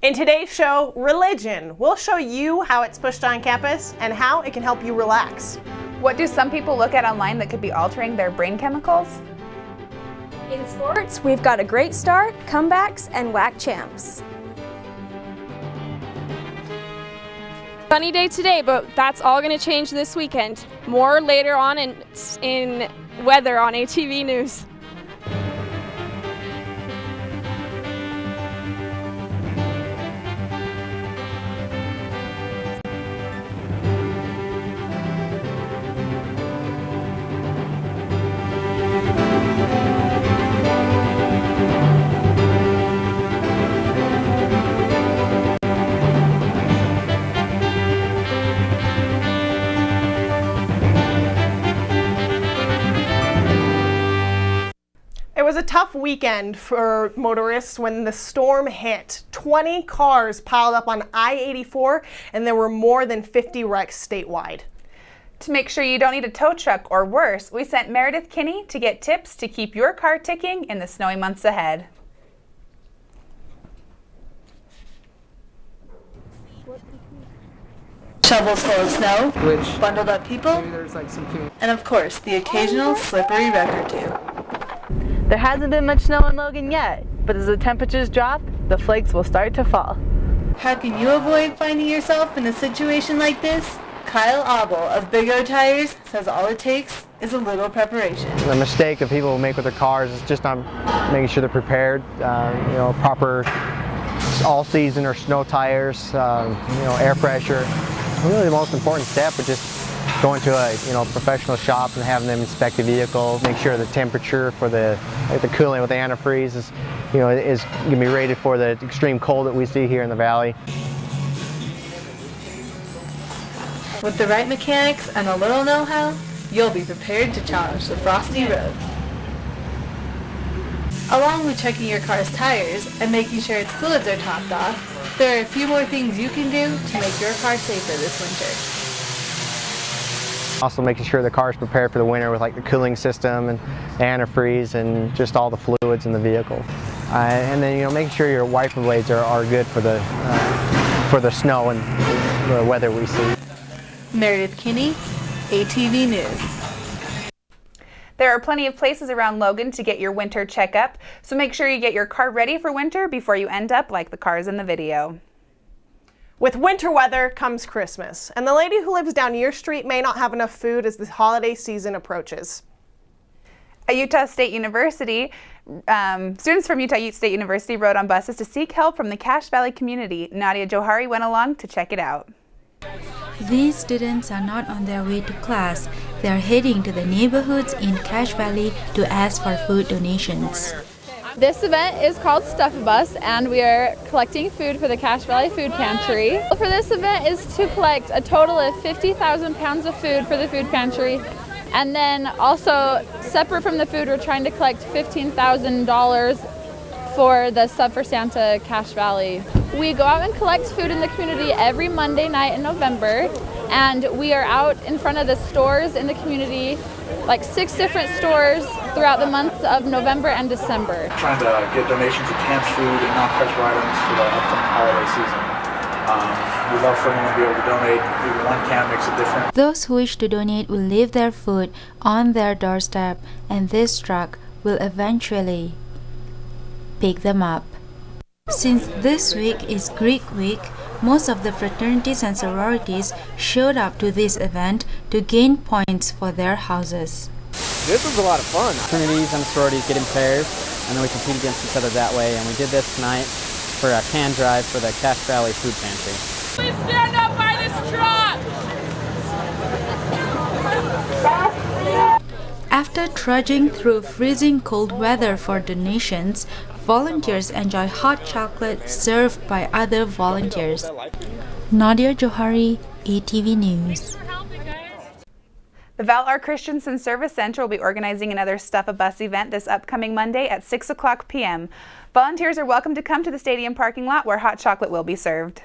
In today's show, religion. We'll show you how it's pushed on campus and how it can help you relax. What do some people look at online that could be altering their brain chemicals? In sports, we've got a great start, comebacks, and WAC champs. Sunny day today, but that's all going to change this weekend. More later on in weather on ATV News. It was a tough weekend for motorists when the storm hit. 20 cars piled up on I-84 and there were more than 50 wrecks statewide. To make sure you don't need a tow truck or worse, we sent Meredith Kinney to get tips to keep your car ticking in the snowy months ahead. Shovels full of snow, bundled up people, and of course the occasional slippery wreck or two. There hasn't been much snow in Logan yet, but as the temperatures drop, the flakes will start to fall. How can you avoid finding yourself in a situation like this? Kyle Abel of Big O Tires says all it takes is a little preparation. The mistake that people make with their cars is just not making sure they're prepared. Proper all-season or snow tires, air pressure. Really the most important step is just going to a professional shop and having them inspect the vehicle, make sure the temperature for the coolant with the antifreeze is going to be rated for the extreme cold that we see here in the valley. With the right mechanics and a little know-how, you'll be prepared to challenge the frosty road. Along with checking your car's tires and making sure its fluids are topped off, there are a few more things you can do to make your car safer this winter. Also making sure the car is prepared for the winter with like the cooling system and antifreeze and just all the fluids in the vehicle. And then making sure your wiper blades are good for the snow and the weather we see. Meredith Kinney, ATV News. There are plenty of places around Logan to get your winter checkup, so make sure you get your car ready for winter before you end up like the cars in the video. With winter weather comes Christmas, and the lady who lives down your street may not have enough food as the holiday season approaches. At Utah State University, students from Utah State University rode on buses to seek help from the Cache Valley community. Nadia Johari went along to check it out. These students are not on their way to class. They are heading to the neighborhoods in Cache Valley to ask for food donations. This event is called Stuff-A-Bus, and we are collecting food for the Cache Valley Food Pantry. For this event is to collect a total of 50,000 pounds of food for the food pantry, and then also separate from the food, we're trying to collect $15,000 for the Sub for Santa Cache Valley. We go out and collect food in the community every Monday night in November, and we are out in front of the stores in the community, like 6 different stores throughout the month of November and December. Trying to get donations of canned food and non-perishable items for the upcoming holiday season. We'd love for anyone to be able to donate. Even one can makes a difference. Those who wish to donate will leave their food on their doorstep, and this truck will eventually pick them up. Since this week is Greek week, most of the fraternities and sororities showed up to this event to gain points for their houses. This was a lot of fun. Fraternities and sororities get in pairs, and then we compete against each other that way. And we did this tonight for a can drive for the Cache Valley Food Pantry. Please stand up by this truck! After trudging through freezing cold weather for donations, volunteers enjoy hot chocolate served by other volunteers. Nadia Johari, ATV News. The Val-Ar Christensen Service Center will be organizing another Stuff-A-Bus event this upcoming Monday at 6 o'clock p.m. Volunteers are welcome to come to the stadium parking lot where hot chocolate will be served.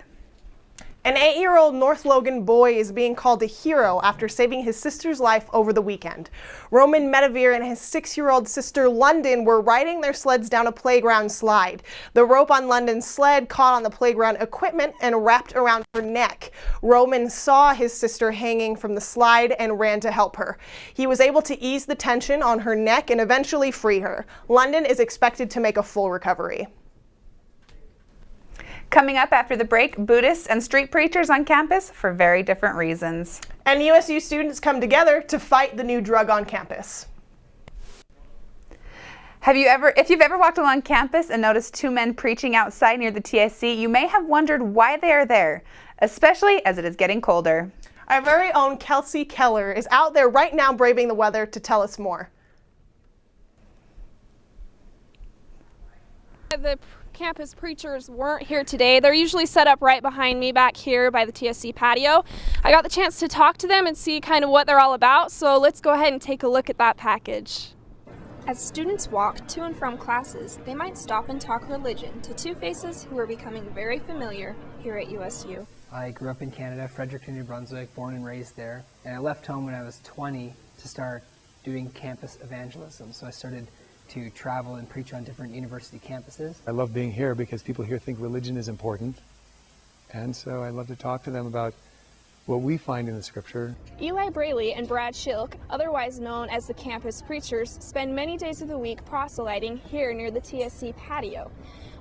An 8-year-old North Logan boy is being called a hero after saving his sister's life over the weekend. Roman Medivere and his 6-year-old sister London were riding their sleds down a playground slide. The rope on London's sled caught on the playground equipment and wrapped around her neck. Roman saw his sister hanging from the slide and ran to help her. He was able to ease the tension on her neck and eventually free her. London is expected to make a full recovery. Coming up after the break, Buddhists and street preachers on campus for very different reasons. And USU students come together to fight the new drug on campus. If you've ever walked along campus and noticed two men preaching outside near the TSC, you may have wondered why they are there, especially as it is getting colder. Our very own Kelsey Keller is out there right now braving the weather to tell us more. The campus preachers weren't here today. They're usually set up right behind me back here by the TSC patio. I got the chance to talk to them and see kind of what they're all about, so let's go ahead and take a look at that package. As students walk to and from classes, they might stop and talk religion to two faces who are becoming very familiar here at USU. I grew up in Canada, Fredericton, New Brunswick, born and raised there, and I left home when I was 20 to start doing campus evangelism. So I started to travel and preach on different university campuses. I love being here because people here think religion is important, and so I love to talk to them about what we find in the scripture. Eli Braley and Brad Schilk, otherwise known as the campus preachers, spend many days of the week proselyting here near the TSC patio.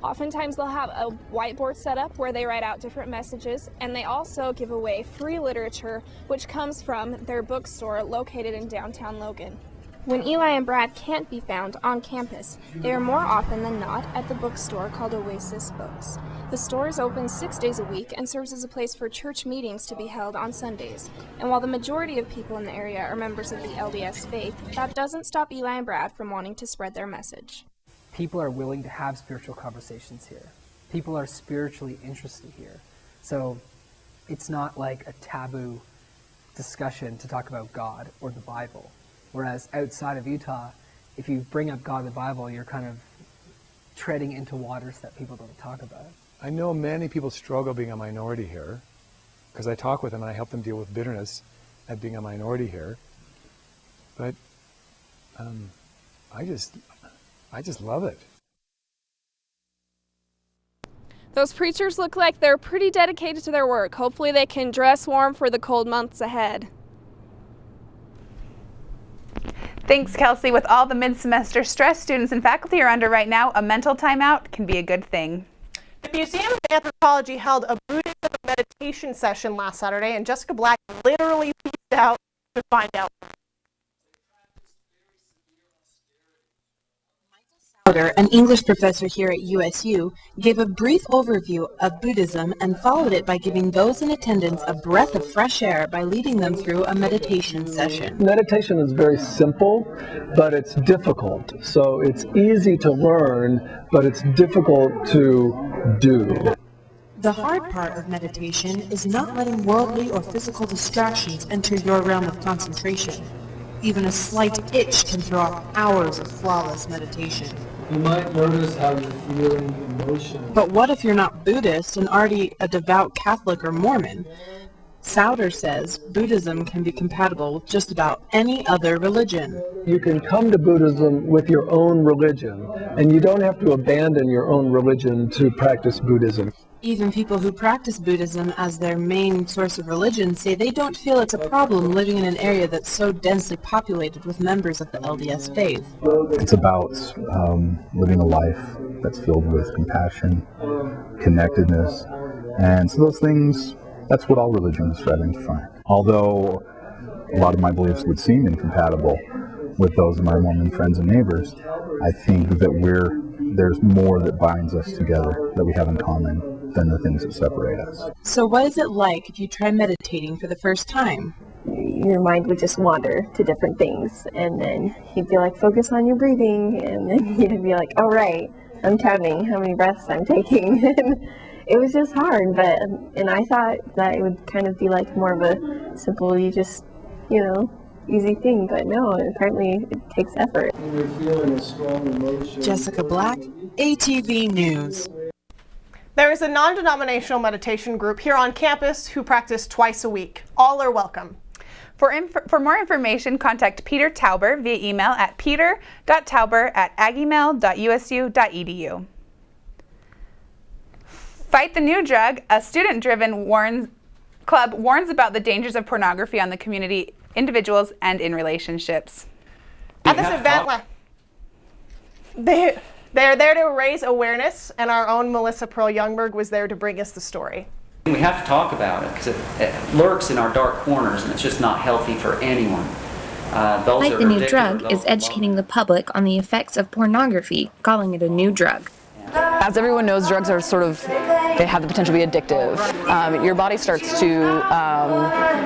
Oftentimes they'll have a whiteboard set up where they write out different messages, and they also give away free literature which comes from their bookstore located in downtown Logan. When Eli and Brad can't be found on campus, they are more often than not at the bookstore called Oasis Books. The store is open 6 days a week and serves as a place for church meetings to be held on Sundays. And while the majority of people in the area are members of the LDS faith, that doesn't stop Eli and Brad from wanting to spread their message. People are willing to have spiritual conversations here. People are spiritually interested here. So it's not like a taboo discussion to talk about God or the Bible. Whereas outside of Utah, if you bring up God and the Bible, you're kind of treading into waters that people don't talk about. I know many people struggle being a minority here because I talk with them and I help them deal with bitterness at being a minority here. But I just love it. Those preachers look like they're pretty dedicated to their work. Hopefully they can dress warm for the cold months ahead. Thanks, Kelsey. With all the mid-semester stress students and faculty are under right now, a mental timeout can be a good thing. The Museum of Anthropology held a Buddhism meditation session last Saturday, and Jessica Black literally peeked out to find out. An English professor here at USU, gave a brief overview of Buddhism and followed it by giving those in attendance a breath of fresh air by leading them through a meditation session. Meditation is very simple, but it's difficult. So it's easy to learn, but it's difficult to do. The hard part of meditation is not letting worldly or physical distractions enter your realm of concentration. Even a slight itch can throw off hours of flawless meditation. You might notice how you're feeling emotion. But what if you're not Buddhist and already a devout Catholic or Mormon? Souder says Buddhism can be compatible with just about any other religion. You can come to Buddhism with your own religion, and you don't have to abandon your own religion to practice Buddhism. Even people who practice Buddhism as their main source of religion say they don't feel it's a problem living in an area that's so densely populated with members of the LDS faith. It's about living a life that's filled with compassion, connectedness, and so those things, that's what all religion is striving to find. Although a lot of my beliefs would seem incompatible with those of my Mormon friends and neighbors, I think that there's more that binds us together that we have in common than the things that separate us. So what is it like if you try meditating for the first time? Your mind would just wander to different things, and then you'd be like, focus on your breathing, and then you'd be like, all right, I'm counting how many breaths I'm taking. It was just hard, and I thought that it would kind of be like more of a simple, easy thing, but no, apparently it takes effort. You're feeling a strong emotion. Jessica Black, ATV News. There is a non-denominational meditation group here on campus who practice twice a week. All are welcome. For more information, contact Peter Tauber via email at peter.tauber@aggiemel.usu.edu. Fight the New Drug, a student-driven club warns about the dangers of pornography on the community, individuals, and in relationships. At this event, they're there to raise awareness, and our own Melissa Pearl Youngberg was there to bring us the story. We have to talk about it because it lurks in our dark corners, and it's just not healthy for anyone. Fight the New Drug is educating the public on the effects of pornography, calling it a new drug. As everyone knows, drugs are they have the potential to be addictive. Your body starts to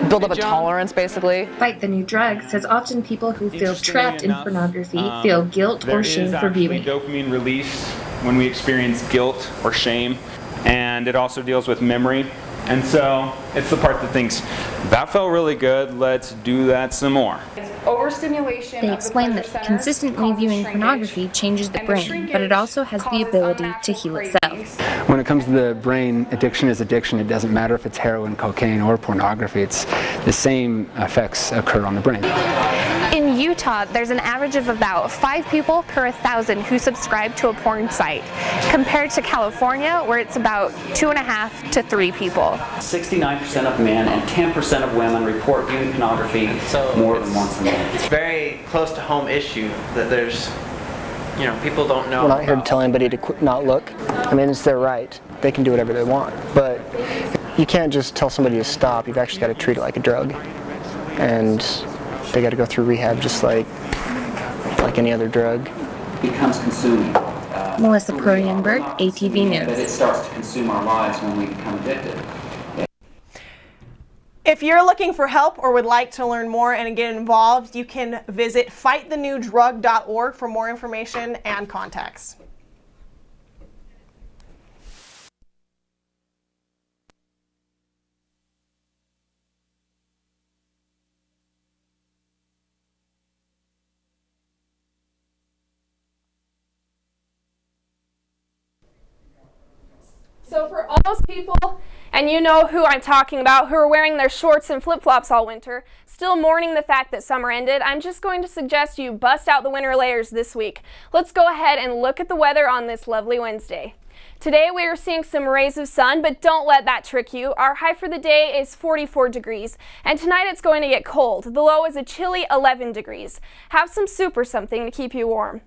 build up a tolerance, basically. Fight the New Drug says often people who feel trapped in pornography feel guilt or shame for viewing. There is actually dopamine release when we experience guilt or shame, and it also deals with memory. And so it's the part that thinks, that felt really good, let's do that some more. Overstimulation. They explain that consistently viewing pornography changes the brain, but it also has the ability to heal itself. When it comes to the brain, addiction is addiction. It doesn't matter if it's heroin, cocaine, or pornography. It's the same effects occur on the brain. In Utah, there's an average of about 5 people per 1,000 who subscribe to a porn site, compared to California, where it's about 2.5 to 3 people. 69% of men and 10% of women report viewing pornography more than once a month. It's a very close to home issue that there's, people don't know. We're not here to tell anybody to not look. I mean, it's their right. They can do whatever they want. But you can't just tell somebody to stop. You've actually got to treat it like a drug. And they got to go through rehab just like any other drug. It becomes consuming. Melissa Pearl Youngberg, ATV News. That it starts to consume our lives when we become addicted. If you're looking for help or would like to learn more and get involved, you can visit fightthenewdrug.org for more information and contacts. So for all those people, and you know who I'm talking about, who are wearing their shorts and flip-flops all winter, still mourning the fact that summer ended, I'm just going to suggest you bust out the winter layers this week. Let's go ahead and look at the weather on this lovely Wednesday. Today we are seeing some rays of sun, but don't let that trick you. Our high for the day is 44 degrees, and tonight it's going to get cold. The low is a chilly 11 degrees. Have some soup or something to keep you warm.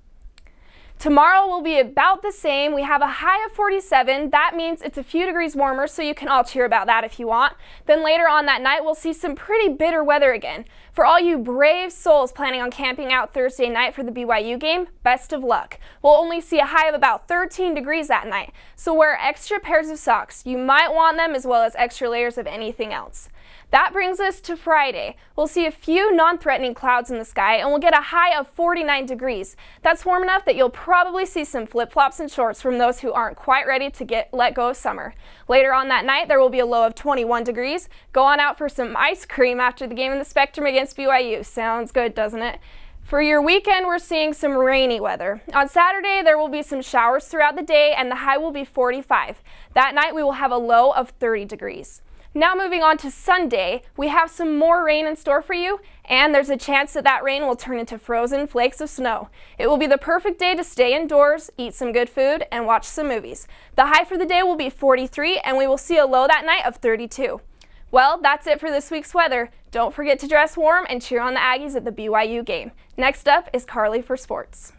Tomorrow will be about the same. We have a high of 47. That means it's a few degrees warmer, so you can all cheer about that if you want. Then later on that night, we'll see some pretty bitter weather again. For all you brave souls planning on camping out Thursday night for the BYU game, best of luck. We'll only see a high of about 13 degrees that night, so wear extra pairs of socks. You might want them as well as extra layers of anything else. That brings us to Friday. We'll see a few non-threatening clouds in the sky, and we'll get a high of 49 degrees. That's warm enough that you'll probably see some flip-flops and shorts from those who aren't quite ready to let go of summer. Later on that night, there will be a low of 21 degrees. Go on out for some ice cream after the game in the Spectrum against BYU. Sounds good, doesn't it? For your weekend, we're seeing some rainy weather. On Saturday, there will be some showers throughout the day, and the high will be 45. That night, we will have a low of 30 degrees. Now moving on to Sunday, we have some more rain in store for you, and there's a chance that that rain will turn into frozen flakes of snow. It will be the perfect day to stay indoors, eat some good food, and watch some movies. The high for the day will be 43, and we will see a low that night of 32. Well, that's it for this week's weather. Don't forget to dress warm and cheer on the Aggies at the BYU game. Next up is Carly for sports.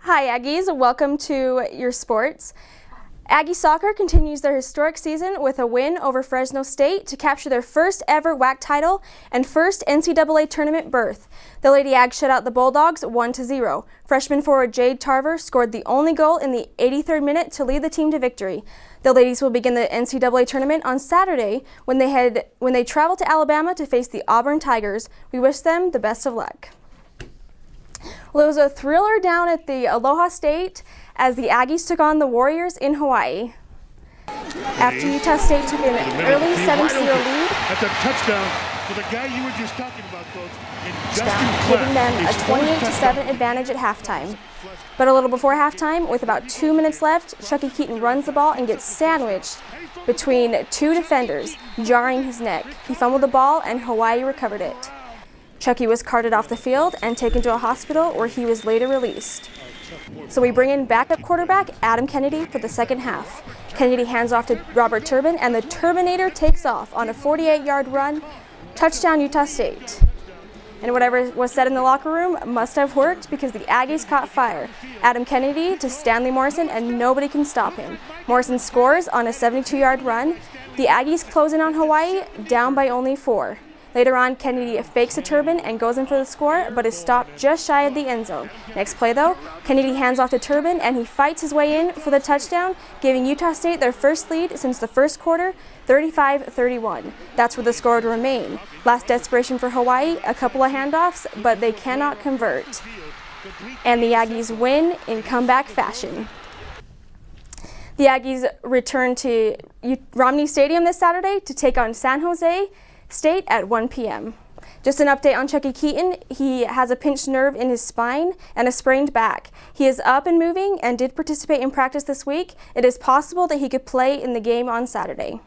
Hi Aggies, welcome to your sports. Aggie soccer continues their historic season with a win over Fresno State to capture their first ever WAC title and first NCAA tournament berth. The Lady Ags shut out the Bulldogs 1-0. Freshman forward Jade Tarver scored the only goal in the 83rd minute to lead the team to victory. The ladies will begin the NCAA tournament on Saturday when they travel to Alabama to face the Auburn Tigers. We wish them the best of luck. Well, it was a thriller down at the Aloha State as the Aggies took on the Warriors in Hawaii. After Utah State took an early 7-0 lead, that's a touchdown for the guy you were just talking about, Coach. Giving them a 28-7 advantage at halftime. But a little before halftime, with about 2 minutes left, Chucky Keaton runs the ball and gets sandwiched between two defenders, jarring his neck. He fumbled the ball and Hawaii recovered it. Chucky was carted off the field and taken to a hospital where he was later released. So we bring in backup quarterback Adam Kennedy for the second half. Kennedy hands off to Robert Turbin and the Turbinator takes off on a 48-yard run. Touchdown Utah State. And whatever was said in the locker room must have worked because the Aggies caught fire. Adam Kennedy to Stanley Morrison and nobody can stop him. Morrison scores on a 72-yard run. The Aggies close in on Hawaii, down by only 4. Later on, Kennedy fakes a Turbin and goes in for the score, but is stopped just shy of the end zone. Next play though, Kennedy hands off to Turbin and he fights his way in for the touchdown, giving Utah State their first lead since the first quarter, 35-31. That's where the score would remain. Last desperation for Hawaii, a couple of handoffs, but they cannot convert. And the Aggies win in comeback fashion. The Aggies return to Romney Stadium this Saturday to take on San Jose State at 1 p.m. Just an update on Chucky Keaton. He has a pinched nerve in his spine and a sprained back. He is up and moving and did participate in practice this week. It is possible that he could play in the game on Saturday.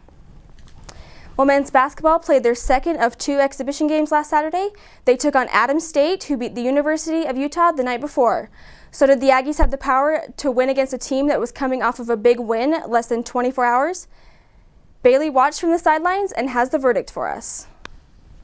Well, men's basketball played their second of 2 exhibition games last Saturday. They took on Adams State, who beat the University of Utah the night before. So did the Aggies have the power to win against a team that was coming off of a big win less than 24 hours? Bailey watched from the sidelines and has the verdict for us.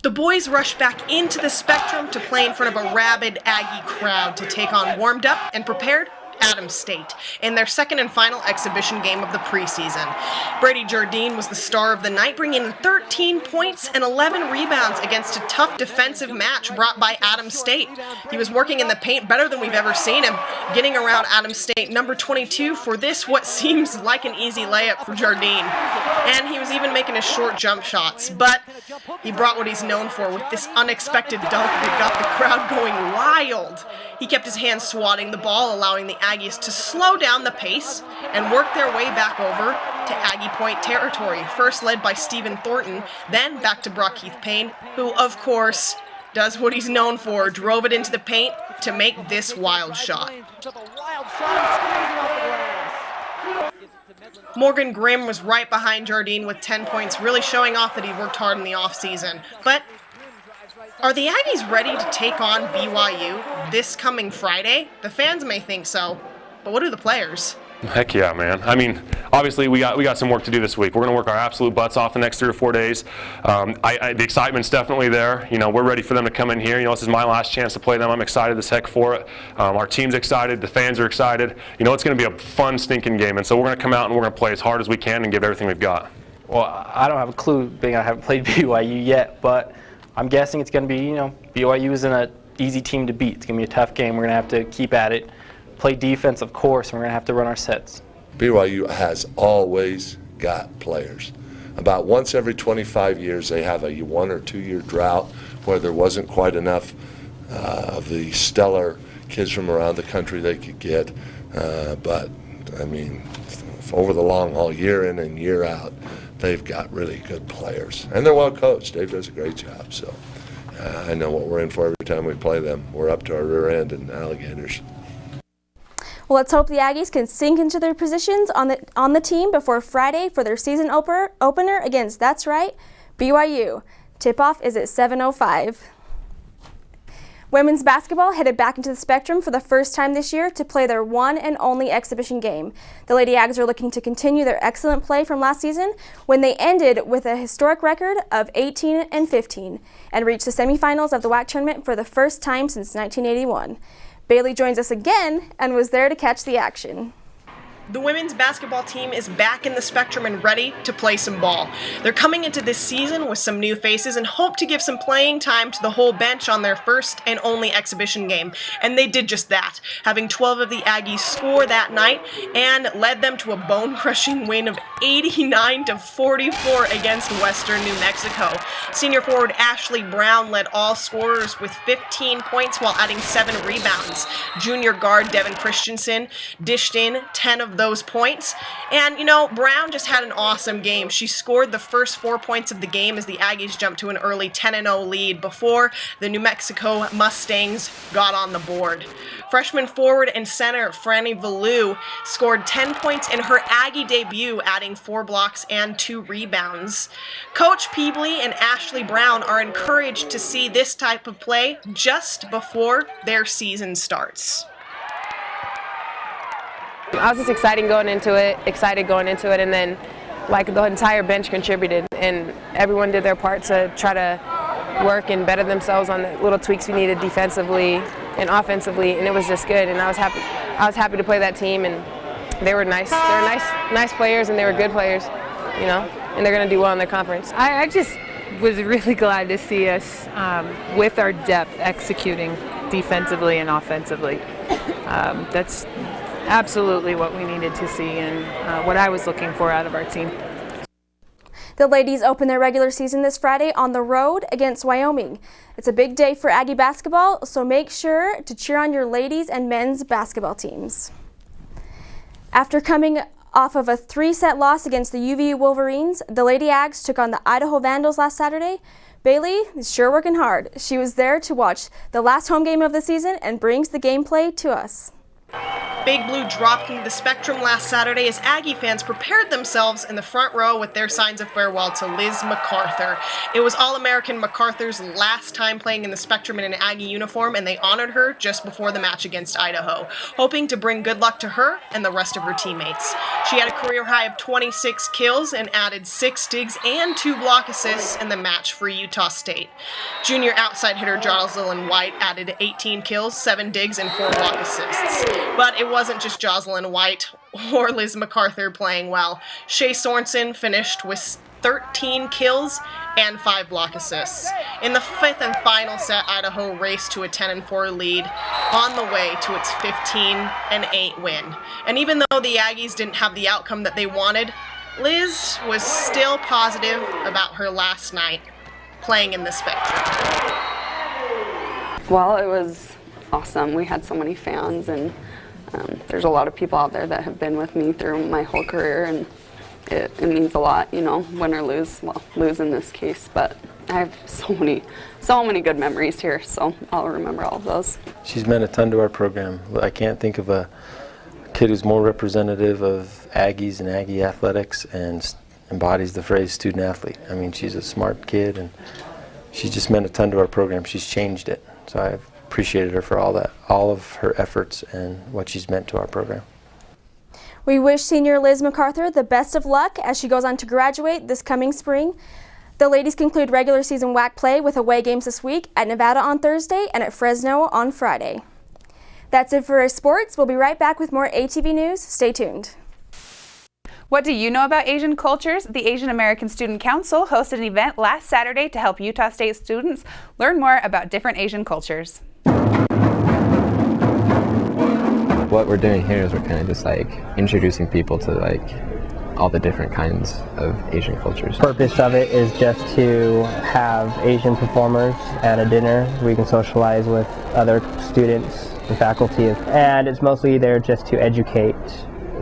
The boys rushed back into the Spectrum to play in front of a rabid Aggie crowd to take on warmed up and prepared Adams State in their second and final exhibition game of the preseason. Brady Jardine was the star of the night, bringing in 13 points and 11 rebounds against a tough defensive match brought by Adams State. He was working in the paint better than we've ever seen him, getting around Adams State number 22 for this what seems like an easy layup for Jardine. And he was even making his short jump shots, but he brought what he's known for with this unexpected dunk that got the crowd going wild. He kept his hands swatting the ball, allowing the Aggies to slow down the pace and work their way back over to Aggie Point territory, first led by Stephen Thornton, then back to Brock Keith Payne, who, of course, does what he's known for, drove it into the paint to make this wild shot. Morgan Grimm was right behind Jardine with 10 points, really showing off that he worked hard in the offseason. But are the Aggies ready to take on BYU this coming Friday? The fans may think so, but what do the players? Heck yeah, man. I mean, obviously we got some work to do this week. We're going to work our absolute butts off the next 3 or 4 days. The excitement's definitely there. You know, we're ready for them to come in here. You know, this is my last chance to play them. I'm excited as heck for it. Our team's excited. The fans are excited. You know, it's going to be a fun, stinking game. And so we're going to come out and we're going to play as hard as we can and give everything we've got. Well, I don't have a clue, being I haven't played BYU yet, but I'm guessing it's going to be, you know, BYU isn't an easy team to beat. It's going to be a tough game. We're going to have to keep at it. Play defense, of course, and we're going to have to run our sets. BYU has always got players. About once every 25 years, they have a 1 or 2 year drought where there wasn't quite enough of the stellar kids from around the country they could get. But, I mean, over the long haul, year in and year out, they've got really good players. And they're well coached. Dave does a great job. So I know what we're in for every time we play them. We're up to our rear end in alligators. Well, let's hope the Aggies can sink into their positions on the team before Friday for their season opener against, that's right, BYU. Tip-off is at 7:05. Women's basketball headed back into the Spectrum for the first time this year to play their one and only exhibition game. The Lady Ags are looking to continue their excellent play from last season when they ended with a historic record of 18-15 and reached the semifinals of the WAC tournament for the first time since 1981. Bailey joins us again and was there to catch the action. The women's basketball team is back in the Spectrum and ready to play some ball. They're coming into this season with some new faces and hope to give some playing time to the whole bench on their first and only exhibition game. And they did just that, having 12 of the Aggies score that night and led them to a bone-crushing win of 89-44 against Western New Mexico. Senior forward Ashley Brown led all scorers with 15 points while adding 7 rebounds. Junior guard Devin Christensen dished in 10 of those points. And, Brown just had an awesome game. She scored the first 4 points of the game as the Aggies jumped to an early 10-0 lead before the New Mexico Mustangs got on the board. Freshman forward and center Franny Valou scored 10 points in her Aggie debut, adding 4 blocks and 2 rebounds. Coach Peebley and Ashley Brown are encouraged to see this type of play just before their season starts. I was just excited going into it, and then the entire bench contributed, and everyone did their part to try to work and better themselves on the little tweaks we needed defensively and offensively, and it was just good. And I was happy to play that team, and they were nice. They were nice players, and they were good players, and they're going to do well in their conference. I just was really glad to see us with our depth executing defensively and offensively. That's absolutely what we needed to see and what I was looking for out of our team. The ladies open their regular season this Friday on the road against Wyoming. It's a big day for Aggie basketball, so make sure to cheer on your ladies and men's basketball teams. After coming off of a 3-set loss against the UVU Wolverines, the Lady Ags took on the Idaho Vandals last Saturday. Bailey is sure working hard. She was there to watch the last home game of the season and brings the gameplay to us. Big Blue dropped into the Spectrum last Saturday as Aggie fans prepared themselves in the front row with their signs of farewell to Liz MacArthur. It was All-American MacArthur's last time playing in the Spectrum in an Aggie uniform, and they honored her just before the match against Idaho, hoping to bring good luck to her and the rest of her teammates. She had a career high of 26 kills and added 6 digs and 2 block assists in the match for Utah State. Junior outside hitter Jocelyn White added 18 kills, 7 digs, and 4 block assists. But it wasn't just Jocelyn White or Liz MacArthur playing well. Shea Sorensen finished with 13 kills and 5 block assists. In the 5th and final set, Idaho raced to a 10-4 lead on the way to its 15-8 win. And even though the Aggies didn't have the outcome that they wanted, Liz was still positive about her last night playing in the Spectrum. Well, it was awesome. We had so many fans, and there's a lot of people out there that have been with me through my whole career, and it means a lot, win or lose. Well, lose in this case, but I have so many good memories here, so I'll remember all of those. She's meant a ton to our program. I can't think of a kid who's more representative of Aggies and Aggie athletics and embodies the phrase student athlete. I mean, she's a smart kid, and she's just meant a ton to our program. She's changed it, so I've appreciated her for all that, all of her efforts and what she's meant to our program. We wish senior Liz MacArthur the best of luck as she goes on to graduate this coming spring. The ladies conclude regular season WAC play with away games this week at Nevada on Thursday and at Fresno on Friday. That's it for our sports. We'll be right back with more ATV news. Stay tuned. What do you know about Asian cultures? The Asian American Student Council hosted an event last Saturday to help Utah State students learn more about different Asian cultures. What we're doing here is we're kind of just introducing people to all the different kinds of Asian cultures. The purpose of it is just to have Asian performers at a dinner. We can socialize with other students and faculty, and it's mostly there just to educate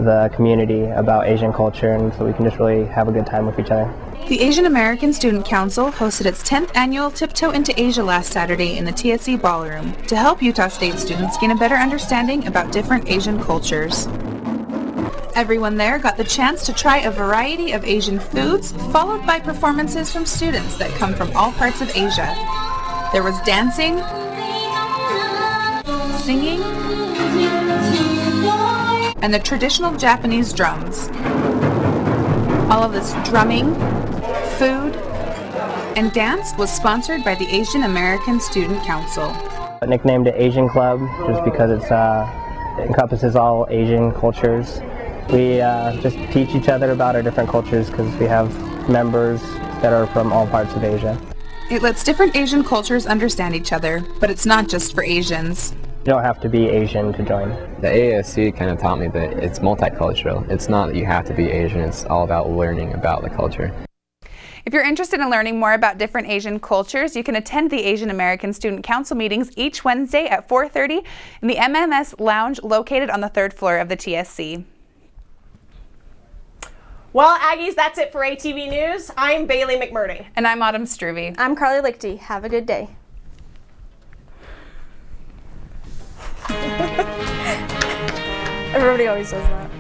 the community about Asian culture, and so we can just really have a good time with each other. The Asian American Student Council hosted its 10th annual Tiptoe into Asia last Saturday in the TSC Ballroom to help Utah State students gain a better understanding about different Asian cultures. Everyone there got the chance to try a variety of Asian foods, followed by performances from students that come from all parts of Asia. There was dancing, singing, and the traditional Japanese drums. All of this drumming, food, and dance was sponsored by the Asian American Student Council. I nicknamed it Asian Club just because it encompasses all Asian cultures. We just teach each other about our different cultures because we have members that are from all parts of Asia. It lets different Asian cultures understand each other, but it's not just for Asians. You don't have to be Asian to join. The AASC kind of taught me that it's multicultural. It's not that you have to be Asian, it's all about learning about the culture. If you're interested in learning more about different Asian cultures, you can attend the Asian American Student Council meetings each Wednesday at 4:30 in the MMS Lounge located on the 3rd floor of the TSC. Well, Aggies, that's it for ATV News. I'm Bailey McMurdy. And I'm Autumn Struve. I'm Carly Lichty. Have a good day. Everybody always says that.